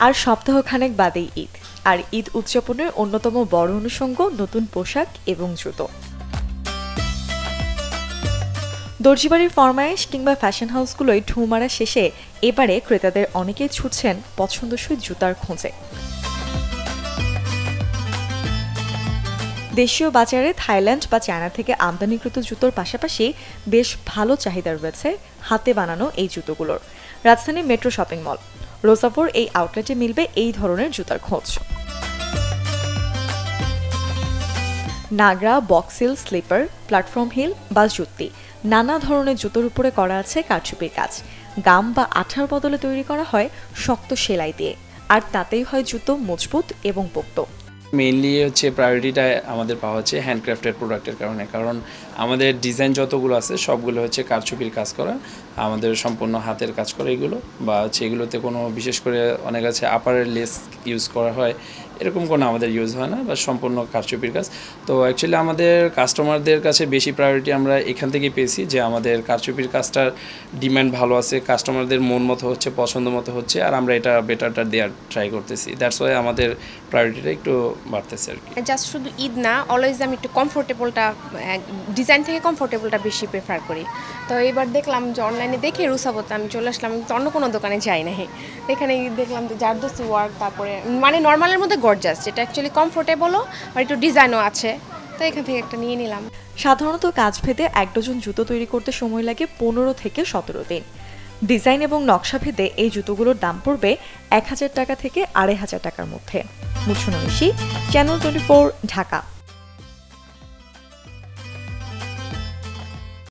আর সপ্তাহখানেক বাদেই ঈদ, আর ঈদ উদযাপনের অন্যতম বড় অনুষঙ্গ নতুন পোশাক এবং জুতো। দর্জিবাড়ির ফরমায়েশ কিংবা ফ্যাশন হাউসগুলোয় ঢু মারা শেষে এবারে ক্রেতাদের অনেকেই ছুটছেন পছন্দসই জুতার খোঁজে। দেশীয় বাজারে থাইল্যান্ড বা চায়না থেকে আমদানিকৃত জুতোর পাশাপাশি বেশ ভালো চাহিদা রয়েছে হাতে বানানো এই জুতোগুলোর। রাজধানী মেট্রো শপিং মল রোজাফোর এই আউটলেটে মিলবে এই ধরনের জুতার খোঁজ। নাগরা, বক্সিল, স্লিপার, প্ল্যাটফর্ম হিল বা জুতি, নানা ধরনের জুতোর উপরে করা আছে কারচুপির কাজ। গাম বা আঠার বদলে তৈরি করা হয় শক্ত সেলাই দিয়ে, আর তাতেই হয় জুতো মজবুত এবং পোক্ত। মেইনলি হচ্ছে প্রায়োরিটিটা আমাদের পাওয়া হচ্ছে হ্যান্ডক্রাফটেড প্রোডাক্টের কারণে, কারণ আমাদের ডিজাইন যতগুলো আছে সবগুলো হচ্ছে কারচুপির কাজ করা, আমাদের সম্পূর্ণ হাতের কাজ করা এগুলো, বা হচ্ছে এগুলোতে কোনো বিশেষ করে অনেক আছে আপারের লেস ইউজ করা হয়, এরকম কোনো আমাদের ইউজ হয় না, বা সম্পূর্ণ কারচুপির কাজ। তো অ্যাকচুয়ালি আমাদের কাস্টমারদের কাছে বেশি প্রায়োরিটি আমরা এখান থেকেই পেয়েছি যে আমাদের কারচুপির কাজটার ডিমান্ড ভালো আছে, কাস্টমারদের মন মতো হচ্ছে, পছন্দ মতো হচ্ছে, আর আমরা এটা বেটারটা দেওয়ার ট্রাই করতেছি। দ্যাটস ওয়াই আমাদের প্রায়োরিটিটা একটু বাড়তেছে আর কি। জাস্ট শুধু ঈদ না, অলওয়েজ আমি একটু কমফোর্টেবলটা, ডিজাইন থেকে কমফোর্টেবলটা বেশি প্রেফার করি। তো এবার দেখলাম যে অনলাইনে দেখে রুসাবোতে আমি চলে আসলাম, আমি তো অন্য কোনো দোকানে যাই না। এখানে দেখলাম যে জারদোসি ওয়ার্ক, তারপরে মানে নর্মালের মধ্যে গর্জাস, যেটা অ্যাকচুয়ালি কমফোর্টেবলও আর একটু ডিজাইনও আছে, তো এখান থেকে একটা নিয়ে নিলাম। সাধারণত কাজ ভেদে এক ডজন জুতো তৈরি করতে সময় লাগে 15 থেকে 17 দিন। ডিজাইন এবং নকশা ভেদে এই জুতোগুলোর দাম পড়বে 1000 টাকা থেকে 2500 টাকার মধ্যে। মুছুনা নিশি, চ্যানেল 24, ঢাকা।